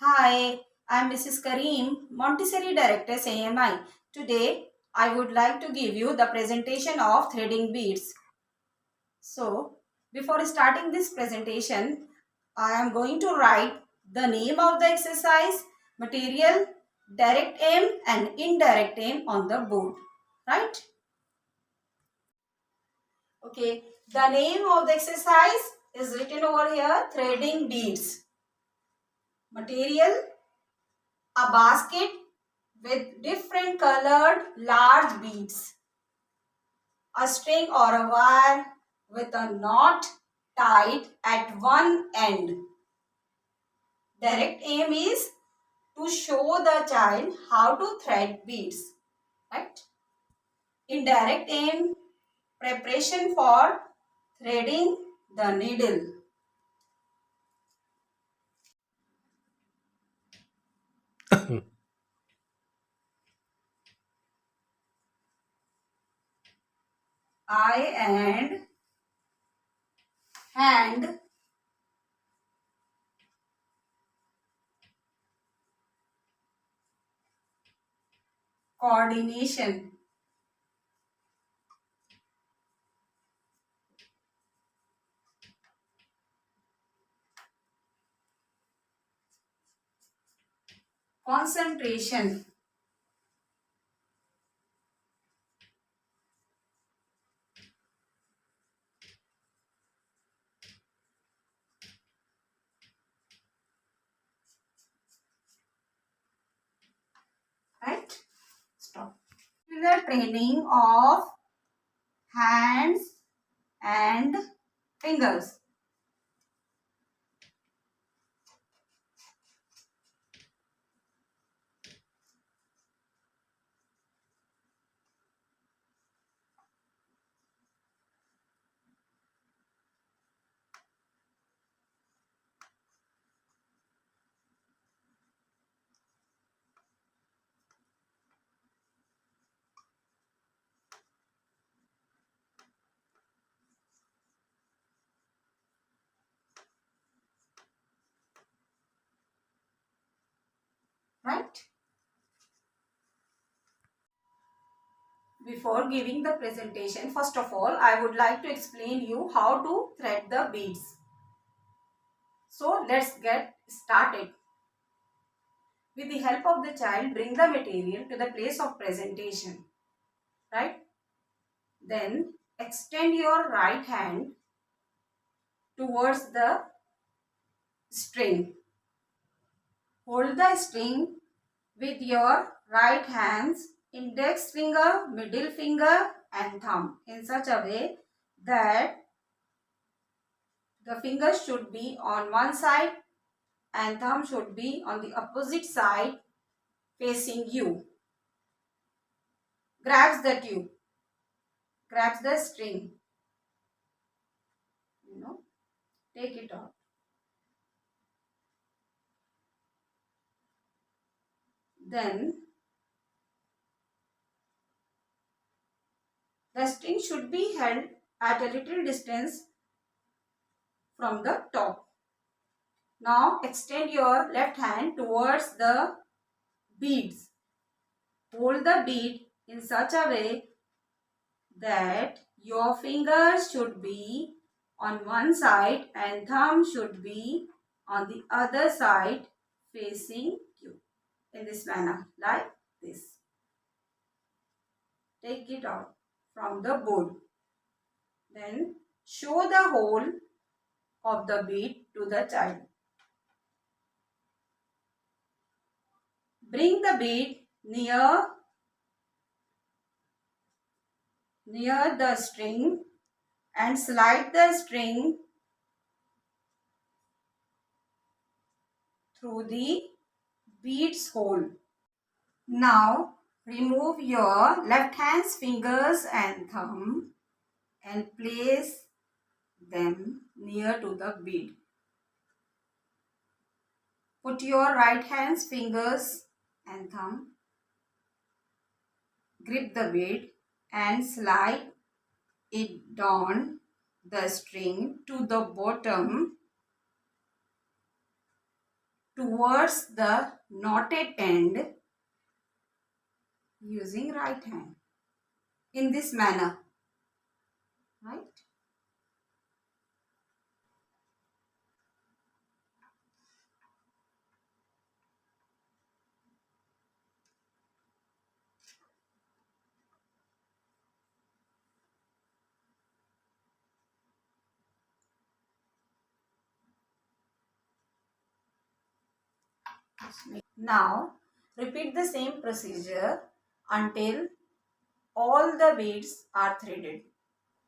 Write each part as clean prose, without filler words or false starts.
Hi, I'm Mrs. Kareem, Montessori Director AMI. Today, I would like to give you the presentation of threading beads. So, before starting this presentation, I am going to write the name of the exercise, material, direct aim and indirect aim on the board. Right? Okay, the name of the exercise is written over here, threading beads. Material, a basket with different colored large beads, a string or a wire with a knot tied at one end. Direct aim is to show the child how to thread beads, right? Indirect aim, preparation for threading the needle. Eye and hand coordination. Concentration. Right? Stop. The training of hands and fingers. Right? Before giving the presentation, first of all, I would like to explain you how to thread the beads. So let's get started. With the help of the child, bring the material to the place of presentation. Right? Then extend your right hand towards the string. Hold the string with your right hand's index finger, middle finger and thumb in such a way that the fingers should be on one side and thumb should be on the opposite side facing you. Grabs the tube, grabs the string, take it out. Then the string should be held at a little distance from the top. Now extend your left hand towards the beads. Hold the bead in such a way that your fingers should be on one side and thumb should be on the other side facing you in this manner, like this. Take it out from the board. Then show the hole of the bead to the child. Bring the bead near the string and slide the string through the bead's hole. Now remove your left hand's fingers and thumb and place them near to the bead. Put your right hand's fingers and thumb, grip the bead and slide it down the string to the bottom towards the knotted end using right hand in this manner, right? Now repeat the same procedure until all the beads are threaded.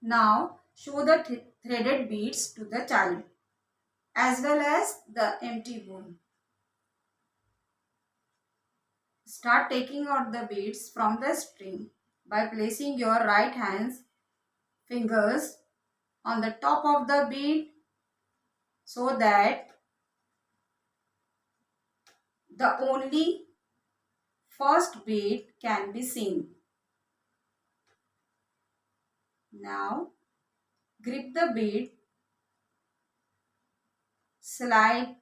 Now show the threaded beads to the child as well as the empty bowl. Start taking out the beads from the string by placing your right hand's fingers on the top of the bead so that the only first bead can be seen. Now grip the bead, slide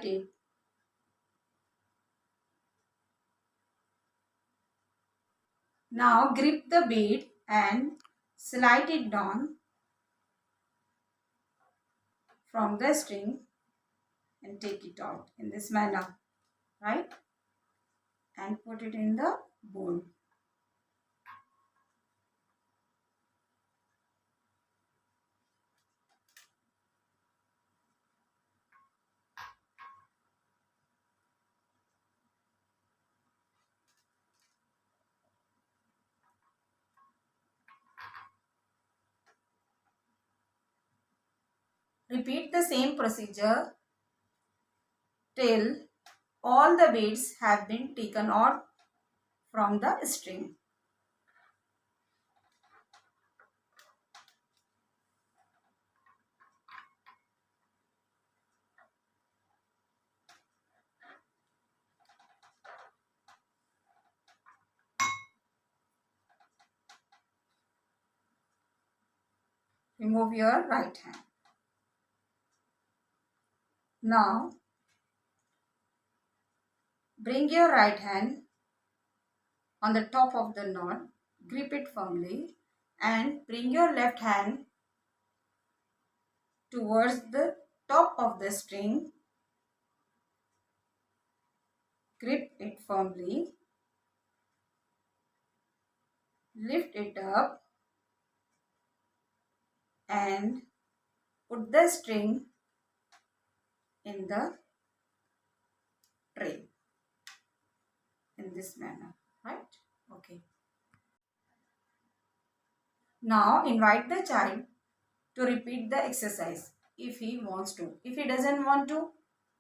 it. Now grip the bead and slide it down from the string and take it out in this manner, right? And put it in the bowl. Repeat the same procedure till all the beads have been taken out from the string. Remove your right hand. Now bring your right hand on the top of the knot, grip it firmly and bring your left hand towards the top of the string. Grip it firmly, lift it up and put the string in the tray in this manner, right? Okay. Now invite the child to repeat the exercise if he wants to. If he doesn't want to,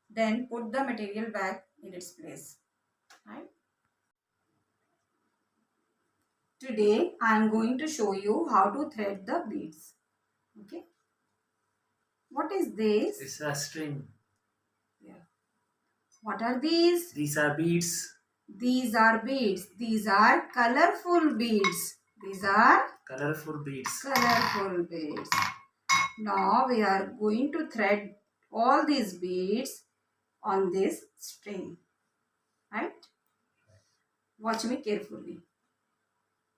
then put the material back in its place, right? Today I am going to show you how to thread the beads. Okay. What is this? It's a string. Yeah. What are these? These are beads. These are beads. These are colorful beads. These are Colorful beads. colorful beads. Now we are going to thread all these beads on this string. Right? Watch me carefully.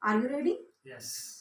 Are you ready? Yes.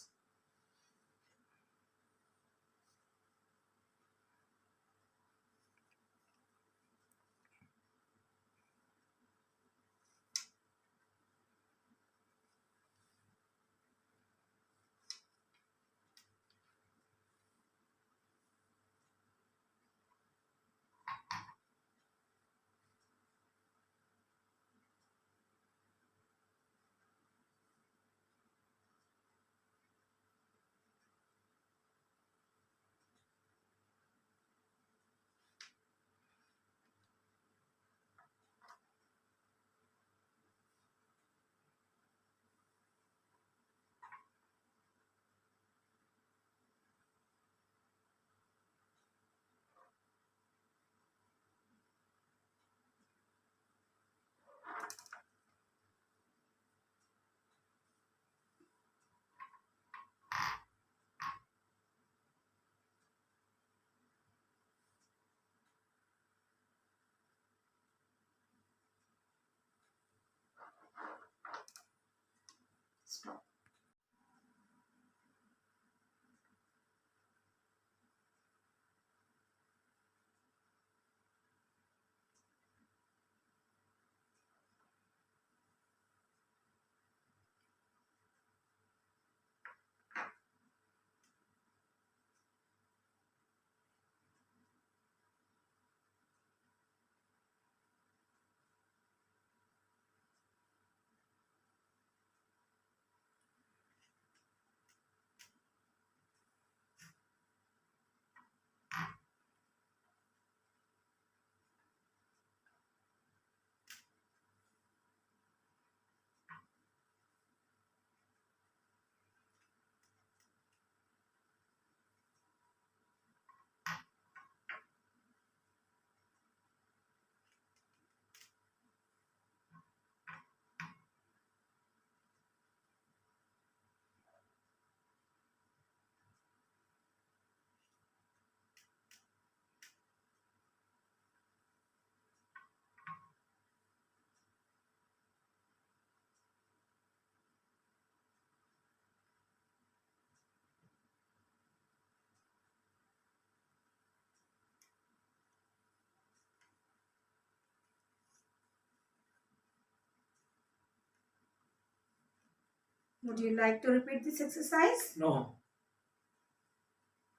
Would you like to repeat this exercise? No.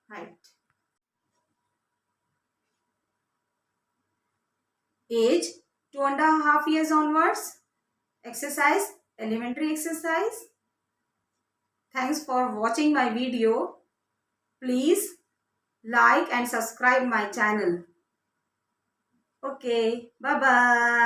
Right. Age 2.5 years onwards. Exercise, elementary exercise. Thanks for watching my video. Please like and subscribe my channel. Okay, bye bye.